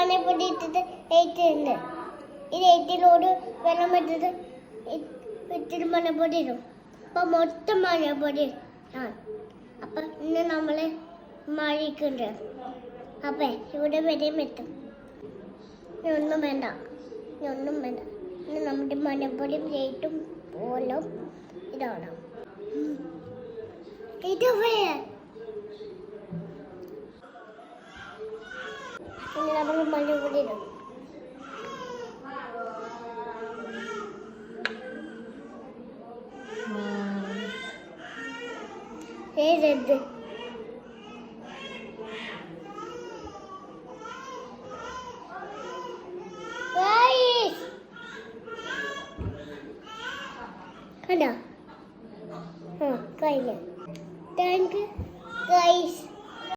മഞ്ഞപ്പൊടി ഇട്ടിട്ട് ഏറ്റുണ്ട്. ഈ ഏറ്റിലോട് വെള്ളം ഇട്ടിട്ട് ഇത്തിരി മഞ്ഞപ്പൊടി ഇടും. അപ്പൊ മൊത്തം മഞ്ഞപ്പൊടി ആണ്. അപ്പൊ ഇന്ന് നമ്മള് മഴയ്ക്കുണ്ട്. അപ്പൊ ഇവിടെ വരെയും എത്തും. ഒന്നും വേണ്ട, ഇന്ന് നമ്മുടെ മഞ്ഞപ്പൊടിയും ഏറ്റും പോലും ഇതാണ്. നമ്മൾ മഞ്ഞപ്പൊടി ഇടും. ഏത് കണ്ടോ? കഴിഞ്ഞു.